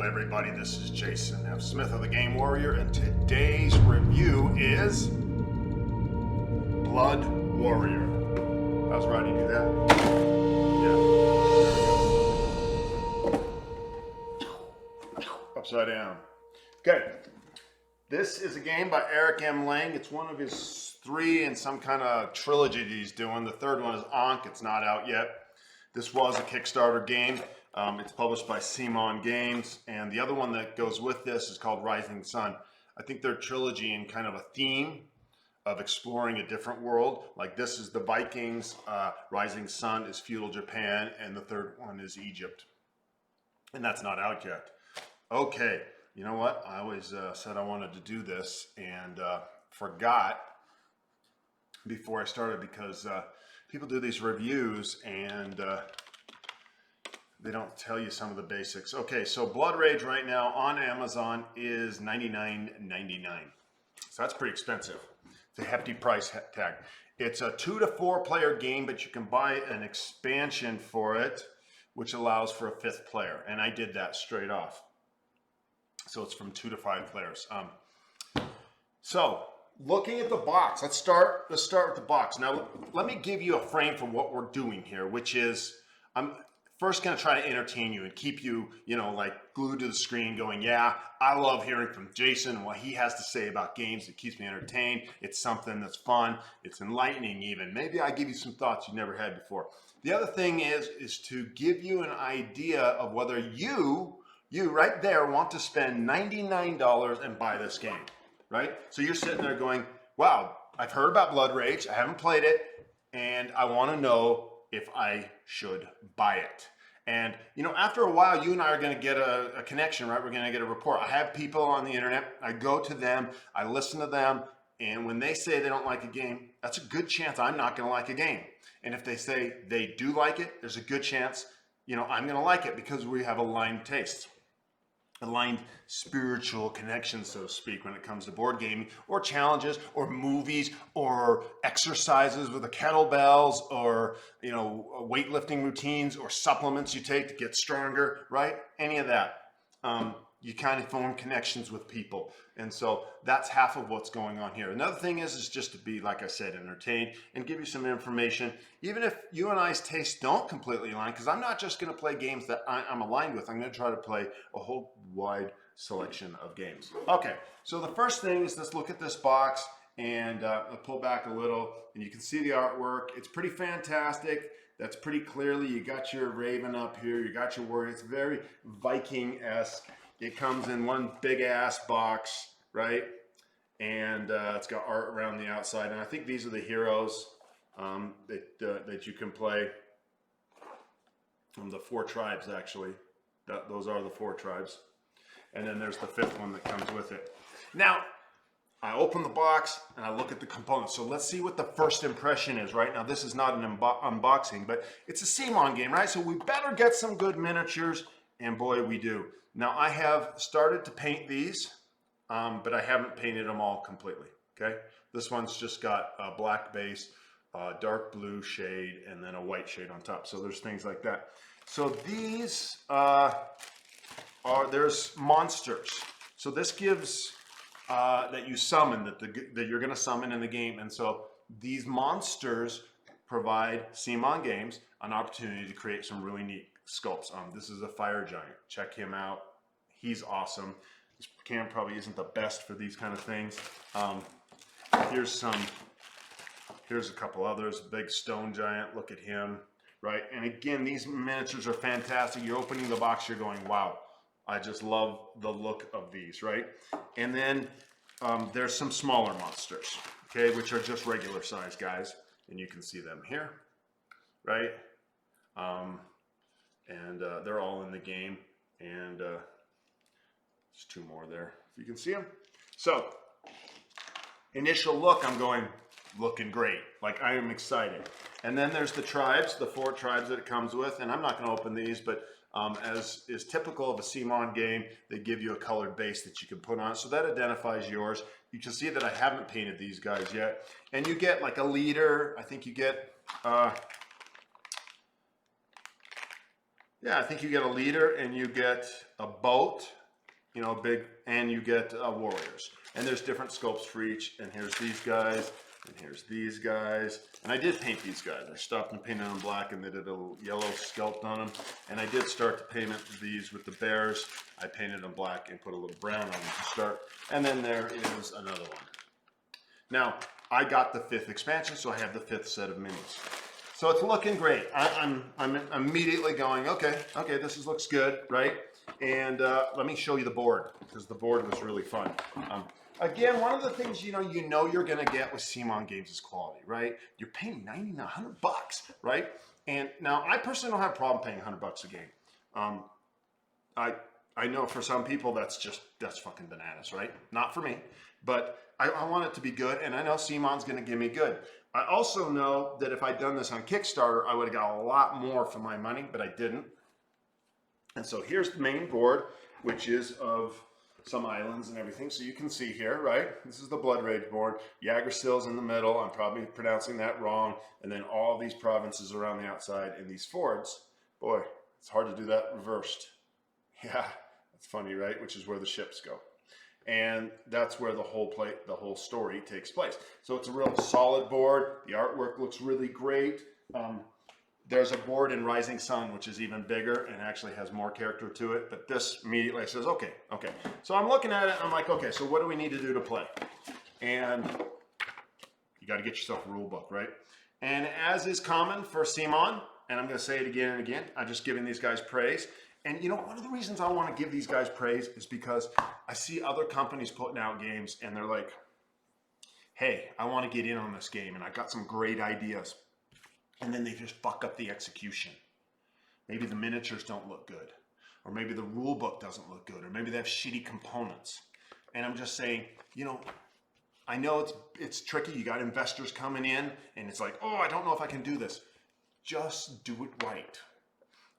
everybody, this is Jason F. Smith of the Game Warrior, and today's review is Blood Warrior. I was ready to do that. Yeah. Upside down. Okay. This is a game by Eric M. Lang. It's one of his 3 in some kind of trilogy that he's doing. The third one is Ankh. It's not out yet. This was a Kickstarter game. It's published by CMON Games, and the other one that goes with this is called Rising Sun. I think they're trilogy in kind of a theme of exploring a different world. Like this is the Vikings, Rising Sun is feudal Japan, and the third one is Egypt. And that's not out yet. Okay, you know what? I always said I wanted to do this and forgot before I started because people do these reviews and they don't tell you some of the basics. Okay, so Blood Rage right now on Amazon is $99.99. So that's pretty expensive. It's a hefty price tag. It's a 2 to 4 player game, but you can buy an expansion for it, which allows for a 5th player. And I did that straight off. So it's from 2 to 5 players. So looking at the box, let's start with the box. Now, let me give you a frame for what we're doing here, which is I'm first going to try to entertain you and keep you, like glued to the screen going, yeah, I love hearing from Jason and what he has to say about games. It keeps me entertained. It's something that's fun. It's enlightening even. Maybe I give you some thoughts you've never had before. The other thing is to give you an idea of whether you right there want to spend $99 and buy this game, right? So you're sitting there going, wow, I've heard about Blood Rage. I haven't played it, and I want to know if I should buy it. And after a while, you and I are going to get a connection, right? We're going to get a rapport. I have people on the internet. I go to them. I listen to them. And when they say they don't like a game, that's a good chance I'm not going to like a game. And if they say they do like it, there's a good chance, I'm going to like it because we have aligned tastes. Aligned spiritual connections, so to speak, when it comes to board gaming or challenges or movies or exercises with the kettlebells or weightlifting routines or supplements you take to get stronger, right? Any of that. You kind of form connections with people. And so that's half of what's going on here. Another thing is just to be, like I said, entertained and give you some information. Even if you and I's tastes don't completely align, because I'm not just going to play games that I'm aligned with. I'm going to try to play a whole wide selection of games. Okay, so the first thing is let's look at this box and I'll pull back a little and you can see the artwork. It's pretty fantastic. That's pretty clearly, you got your Raven up here, you got your warrior. It's very Viking-esque. It comes in one big ass box, right? And it's got art around the outside. And I think these are the heroes that you can play. The 4 tribes, actually. Those are the 4 tribes. And then there's the 5th one that comes with it. Now, I open the box and I look at the components. So let's see what the first impression is, right? Now, this is not an unboxing, but it's a CMON game, right? So we better get some good miniatures. And boy, we do. Now, I have started to paint these, but I haven't painted them all completely, okay? This one's just got a black base, dark blue shade, and then a white shade on top. So there's things like that. So these there's monsters. So this gives, that you summon, that you're gonna summon in the game. And so these monsters provide CMON Games an opportunity to create some really neat sculpts. This is a fire giant. Check him out. He's awesome. This cam probably isn't the best for these kind of things. Here's a couple others. Big stone giant. Look at him, right? And again, these miniatures are fantastic. You're opening the box, you're going, wow, I just love the look of these, right? And then there's some smaller monsters, okay, which are just regular size guys, and you can see them here, right? And they're all in the game, and there's 2 more there, if you can see them. So, initial look, I'm going, looking great. Like, I am excited. And then there's the tribes, the 4 tribes that it comes with, and I'm not going to open these, but as is typical of a CMON game, they give you a colored base that you can put on, so that identifies yours. You can see that I haven't painted these guys yet. And you get like a leader. I think you get Yeah, I think you get a leader and you get a boat, you know, big, and you get warriors. And there's different scopes for each. And here's these guys, and here's these guys. And I did paint these guys. I stopped and painted them black, and they did a little yellow sculpt on them. And I did start to paint these with the bears. I painted them black and put a little brown on them to start. And then there is another one. Now, I got the 5th expansion, so I have the 5th set of minis. So it's looking great. I'm immediately going, okay, this looks good, right? And let me show you the board, because the board was really fun. Again, one of the things you know you're gonna get with CMON games is quality, right? You're paying $90, $100, right? And now I personally don't have a problem paying $100 a game. I know for some people that's fucking bananas, right? Not for me, but I want it to be good, and I know CMON's gonna give me good. I also know that if I'd done this on Kickstarter, I would have got a lot more for my money, but I didn't. And so here's the main board, which is of some islands and everything. So you can see here, right? This is the Blood Rage board. Yggdrasil's in the middle. I'm probably pronouncing that wrong. And then all these provinces around the outside and these fords. Boy, it's hard to do that reversed. Yeah, that's funny, right? Which is where the ships go. And that's where the whole story takes place. So it's a real solid board. The artwork looks really great. There's a board in Rising Sun, which is even bigger and actually has more character to it. But this immediately says, okay. So I'm looking at it, and I'm like, okay, so what do we need to do to play? And you got to get yourself a rule book, right? And as is common for CMON, and I'm going to say it again and again, I'm just giving these guys praise. And you know, one of the reasons I want to give these guys praise is because I see other companies putting out games and they're like, hey, I want to get in on this game and I got some great ideas. And then they just fuck up the execution. Maybe the miniatures don't look good, or maybe the rule book doesn't look good, or maybe they have shitty components. And I'm just saying, you know, I know it's tricky. You got investors coming in and it's like, oh, I don't know if I can do this. Just do it right.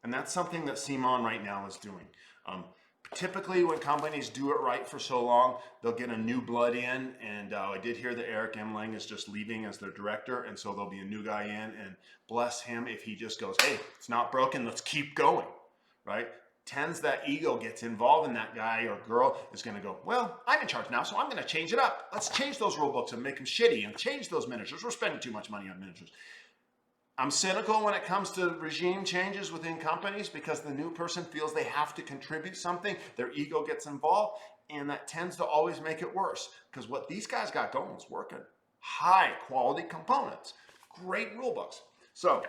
And that's something that CMON right now is doing. Typically, when companies do it right for so long, they'll get a new blood in. And I did hear that Eric M. Lang is just leaving as their director. And so there'll be a new guy in. And bless him if he just goes, hey, it's not broken. Let's keep going, right? Tends that ego gets involved in that guy or girl is going to go, well, I'm in charge now, so I'm going to change it up. Let's change those rule books and make them shitty and change those miniatures. We're spending too much money on miniatures. I'm cynical when it comes to regime changes within companies because the new person feels they have to contribute something. Their ego gets involved, and that tends to always make it worse because what these guys got going is working. High quality components, great rule books. So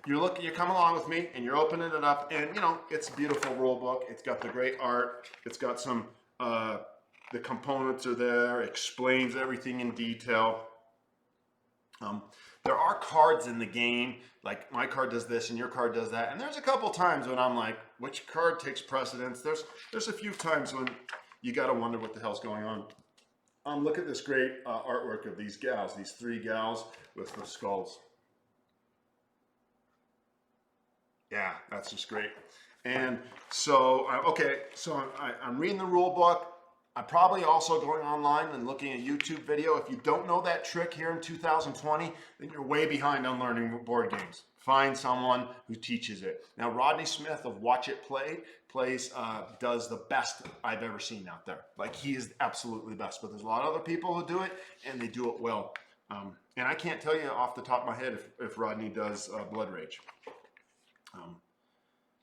you're coming along with me, and you're opening it up, and you know it's a beautiful rule book. It's got the great art. It's got some the components are there. Explains everything in detail. There are cards in the game, like my card does this and your card does that. And there's a couple times when I'm like, which card takes precedence? There's a few times when you got to wonder what the hell's going on. Look at this great artwork of these gals, these 3 gals with the skulls. Yeah, that's just great. And so, I'm reading the rule book. I'm probably also going online and looking at a YouTube video. If you don't know that trick here in 2020, then you're way behind on learning board games. Find someone who teaches it. Now, Rodney Smith of Watch It Play does the best I've ever seen out there. Like, he is absolutely the best, but there's a lot of other people who do it, and they do it well. And I can't tell you off the top of my head if Rodney does Blood Rage.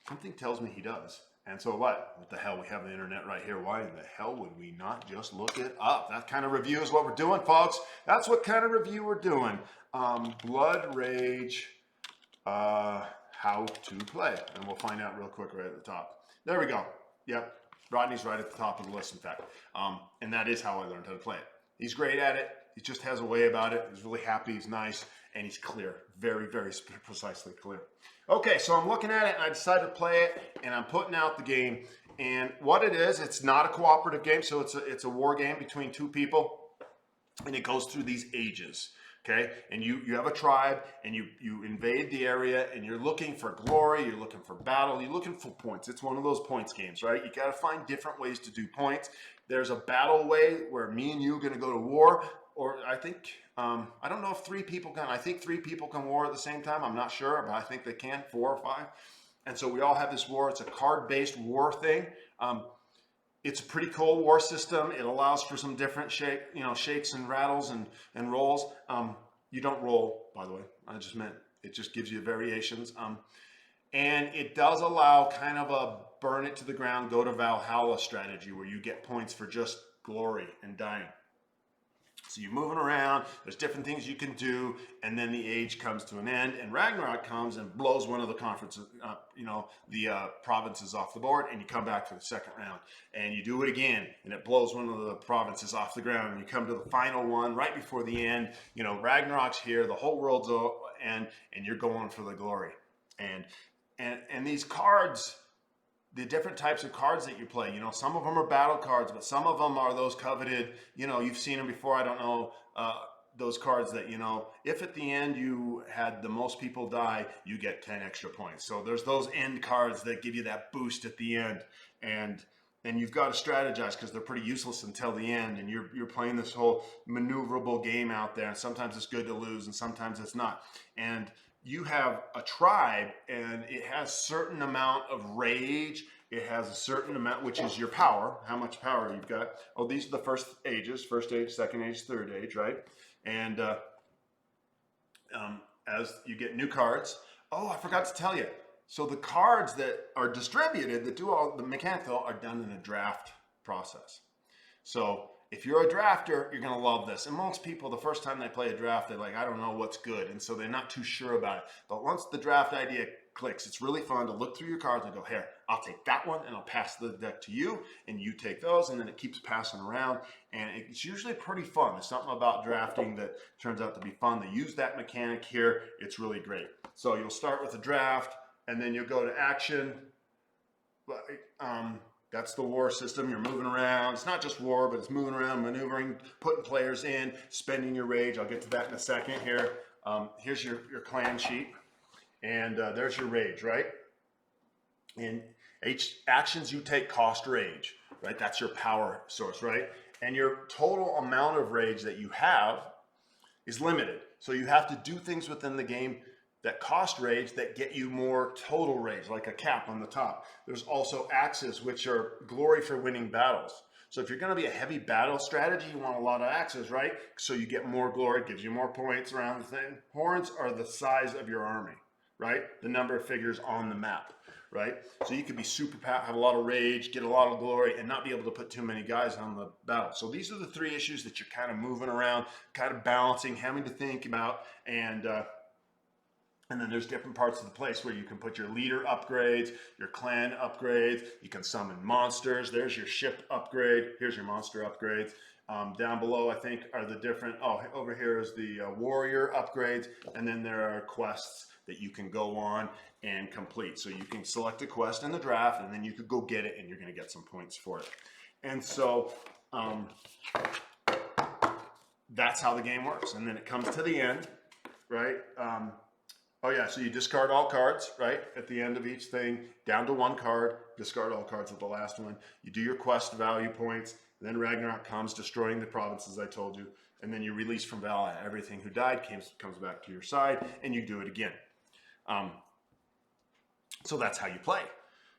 Something tells me he does. And so what the hell? We have the internet right here. Why in the hell would we not just look it up? That kind of review is what we're doing, folks. That's what kind of review we're doing. Blood Rage, how to play. And we'll find out real quick right at the top. There we go. Yep. Rodney's right at the top of the list, in fact. And that is how I learned how to play it. He's great at it. He just has a way about it. He's really happy. He's nice. And he's clear. Very, very precisely clear. Okay, so I'm looking at it, and I decided to play it, and I'm putting out the game. And what it is, it's not a cooperative game, so it's a war game between 2 people, and it goes through these ages. Okay, and you have a tribe, and you invade the area, and you're looking for glory, you're looking for battle, you're looking for points. It's one of those points games, right? You got to find different ways to do points. There's a battle way where me and you are going to go to war, or I think, I don't know if 3 people can. I think 3 people can war at the same time. I'm not sure, but I think they can, 4 or 5. And so we all have this war. It's a card-based war thing. It's a pretty cool war system. It allows for some different shakes and rattles and rolls. You don't roll, by the way. I just meant it just gives you variations. And it does allow kind of a burn it to the ground, go to Valhalla strategy where you get points for just glory and dying. So you're moving around, there's different things you can do, and then the age comes to an end, and Ragnarok comes and blows one of the provinces off the board, and you come back for the second round. And you do it again, and it blows one of the provinces off the ground, and you come to the final one right before the end. Ragnarok's here, the whole world's end, and you're going for the glory. And these cards, the different types of cards that you play, some of them are battle cards, but some of them are those coveted, you've seen them before. I don't know, those cards that, if at the end you had the most people die, you get 10 extra points. So there's those end cards that give you that boost at the end. And you've got to strategize because they're pretty useless until the end. And you're playing this whole maneuverable game out there. And sometimes it's good to lose and sometimes it's not. And you have a tribe and it has certain amount of rage. It has a certain amount, which is your power, how much power you've got. Oh, these are the first ages, first age, second age, third age, right? And as you get new cards, I forgot to tell you. So the cards that are distributed, that do all the mechanical, are done in a draft process. So if you're a drafter, you're going to love this. And most people, the first time they play a draft, they're like, I don't know what's good. And so they're not too sure about it. But once the draft idea clicks, it's really fun to look through your cards and go, here, I'll take that one and I'll pass the deck to you and you take those. And then it keeps passing around. And it's usually pretty fun. There's something about drafting that turns out to be fun. They use that mechanic here. It's really great. So you'll start with a draft and then you'll go to action. That's the war system. You're moving around. It's not just war, but it's moving around, maneuvering, putting players in, spending your rage. I'll get to that in a second here. Here's your clan sheet. And there's your rage, right? And each actions you take cost rage, right? That's your power source, right? And your total amount of rage that you have is limited. So you have to do things within the game that cost rage that get you more total rage, like a cap on the top. There's also axes, which are glory for winning battles. So if you're going to be a heavy battle strategy, you want a lot of axes, right? So you get more glory, gives you more points around the thing. Horns are the size of your army, right? The number of figures on the map, right? So you could be super powerful, have a lot of rage, get a lot of glory, and not be able to put too many guys on the battle. So these are the three issues that you're kind of moving around, kind of balancing, having to think about, and then there's different parts of the place where you can put your leader upgrades, your clan upgrades, you can summon monsters. There's your ship upgrade. Here's your monster upgrades. Down below, I think, are the different, over here is the warrior upgrades. And then there are quests that you can go on and complete. So you can select a quest in the draft and then you could go get it and you're going to get some points for it. And so that's how the game works. And then it comes to the end, right? So you discard all cards, right? At the end of each thing, down to one card, discard all cards at the last one. You do your quest value points, then Ragnarok comes, destroying the provinces I told you, and then you release from Valhalla. Everything who died comes back to your side, and you do it again. So that's how you play.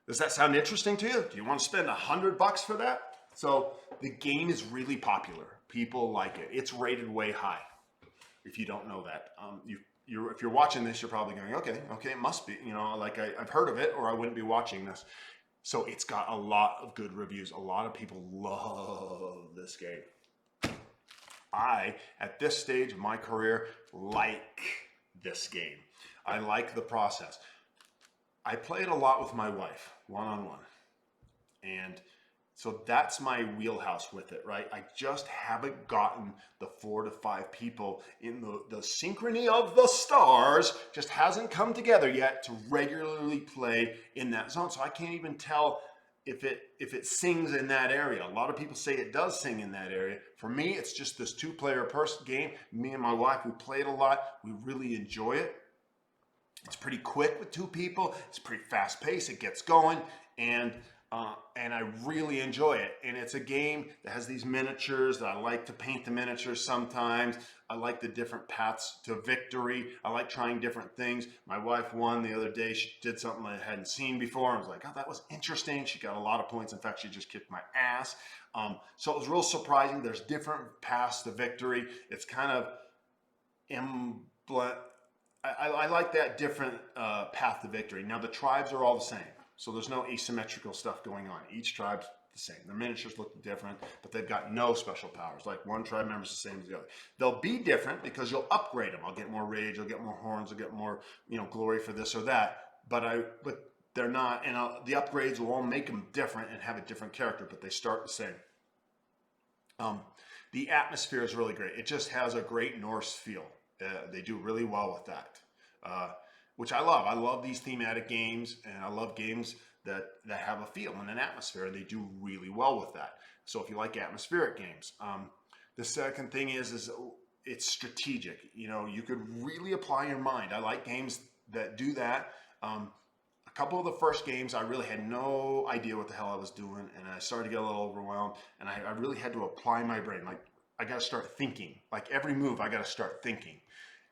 Does that sound interesting to you? Do you want to spend $100 for that? So the game is really popular. People like it. It's rated way high. If you don't know that, if you're watching this, you're probably going, okay, it must be, I've heard of it or I wouldn't be watching this. So it's got a lot of good reviews. A lot of people love this game. I, at this stage of my career, like this game. I like the process. I play it a lot with my wife, one-on-one. And so that's my wheelhouse with it, right? I just haven't gotten the 4 to 5 people in the synchrony of the stars just hasn't come together yet to regularly play in that zone. So I can't even tell if it sings in that area. A lot of people say it does sing in that area. For me, it's just this 2-player game. Me and my wife, we play it a lot. We really enjoy it. It's pretty quick with 2 people. It's pretty fast paced. It gets going. And and I really enjoy it. And it's a game that has these miniatures that I like to paint the miniatures sometimes. I like the different paths to victory. I like trying different things. My wife won the other day. She did something I hadn't seen before. I was like, oh, that was interesting. She got a lot of points. In fact, she just kicked my ass. So it was real surprising. There's different paths to victory. It's kind of I like that different path to victory. Now the tribes are all the same. So there's no asymmetrical stuff going on. Each tribe's the same. Their miniatures look different, but they've got no special powers. Like one tribe member's the same as the other. They'll be different because you'll upgrade them. I'll get more rage, I'll get more horns, I'll get more, glory for this or that. But they're not, and the upgrades will all make them different and have a different character, but they start the same. The atmosphere is really great. It just has a great Norse feel. They do really well with that. Which I love. I love these thematic games, and I love games that have a feel and an atmosphere. They do really well with that. So if you like atmospheric games, the second thing is it's strategic. You could really apply your mind. I like games that do that. A couple of the first games, I really had no idea what the hell I was doing, and I started to get a little overwhelmed, and I really had to apply my brain. Like, I got to start thinking. Like, every move, I got to start thinking.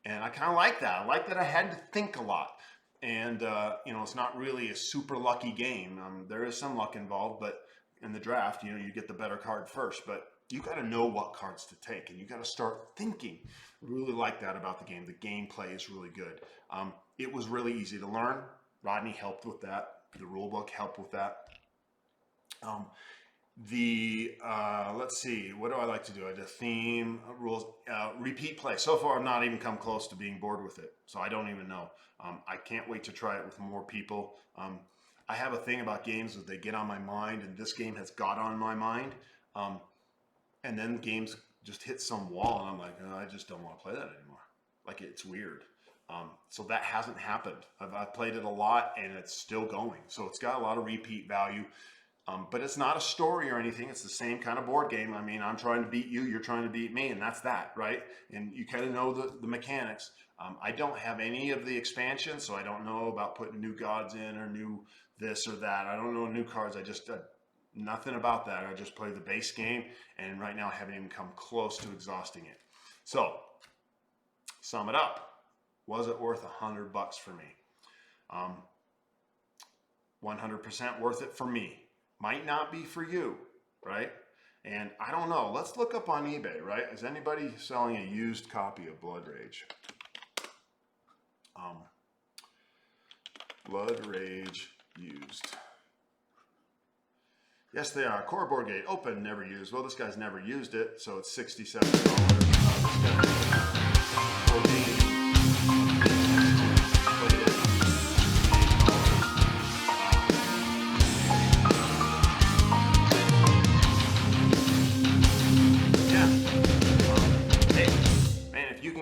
And I kind of like that. I like that I had to think a lot. And, it's not really a super lucky game. There is some luck involved, but in the draft, you get the better card first. But you got to know what cards to take, and you got to start thinking. I really like that about the game. The gameplay is really good. It was really easy to learn. Rodney helped with that. The rule book helped with that. Let's see, what do I like to do? I did theme, rules, repeat play. So far, I've not even come close to being bored with it. So I don't even know. I can't wait to try it with more people. I have a thing about games that they get on my mind, and this game has got on my mind. And then games just hit some wall, and I'm like, oh, I just don't want to play that anymore. Like, it's weird. So that hasn't happened. I've played it a lot, and it's still going. So it's got a lot of repeat value. But it's not a story or anything. It's the same kind of board game. I mean, I'm trying to beat you, you're trying to beat me, and that's that, right? And you kind of know the mechanics. I don't have any of the expansions, so I don't know about putting new gods in or new this or that. I don't know new cards. I just nothing about that. I just play the base game, and right now I haven't even come close to exhausting it. So, sum it up. Was it worth $100 for me? 100% worth it for me. Might not be for you, right? And I don't know. Let's look up on eBay, right? Is anybody selling a used copy of Blood Rage? Blood Rage used. Yes, they are. Core board game, open, never used. Well, this guy's never used it, so it's $67.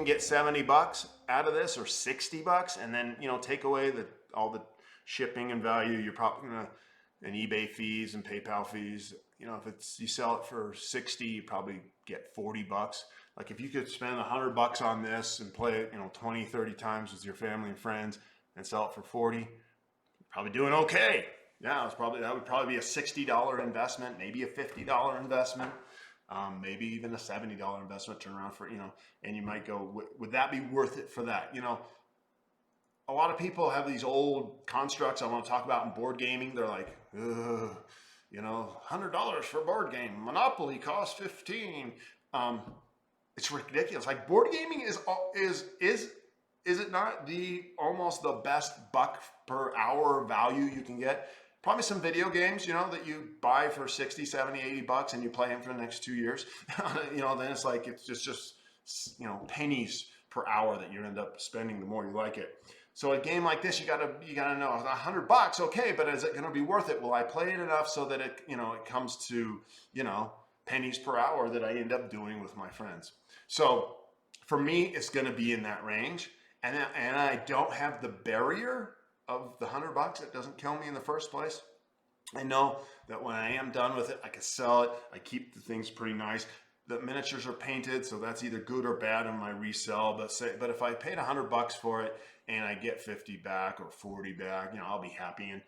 Get $70 out of this, or $60, and then take away all the shipping and value. You're probably gonna, and eBay fees and PayPal fees. If you sell it for $60, you probably get $40. Like, if you could spend $100 on this and play it 20, 30 times with your family and friends and sell it for $40, you're probably doing okay. Yeah, that would probably be a $60 investment, maybe a $50 investment. Maybe even a $70 investment turn around for, and you might go, would that be worth it for that? A lot of people have these old constructs I want to talk about in board gaming. They're like, $100 for a board game. Monopoly costs $15. It's ridiculous. Like, board gaming is it not almost the best buck per hour value you can get? Probably some video games, that you buy for 60, 70, $80 and you play them for the next 2 years. Then it's like, it's just pennies per hour that you end up spending the more you like it. So a game like this, you gotta know, $100, okay, but is it gonna be worth it? Will I play it enough so that it comes to, pennies per hour that I end up doing with my friends? So for me, it's gonna be in that range. And I don't have the barrier of the $100. It doesn't kill me in the first place. I know that when I am done with it, I can sell it. I keep the things pretty nice. The miniatures are painted, so that's either good or bad on my resell. But if I paid $100 for it and I get 50 back or 40 back, I'll be happy. And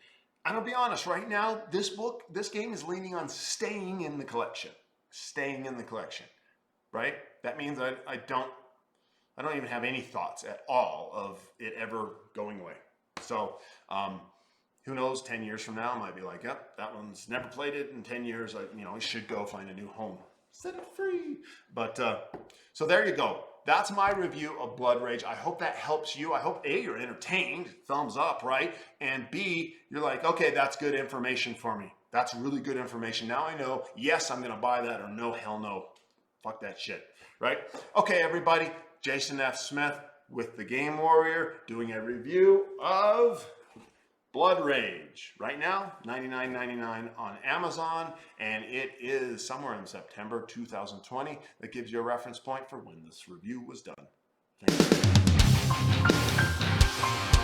I'm gonna be honest, right now, this game is leaning on staying in the collection. Staying in the collection, right? That means I don't even have any thoughts at all of it ever going away. So, who knows, 10 years from now, I might be like, yep, that one's never played it in 10 years. I should go find a new home. Set it free. But, so there you go. That's my review of Blood Rage. I hope that helps you. I hope A, you're entertained, thumbs up, right? And B, you're like, okay, that's good information for me. That's really good information. Now I know, yes, I'm gonna buy that, or no, hell no. Fuck that shit, right? Okay, everybody, Jason F. Smith with The Game Warrior doing a review of Blood Rage. Right now, $99.99 on Amazon, and it is somewhere in September 2020. That gives you a reference point for when this review was done. Thank you.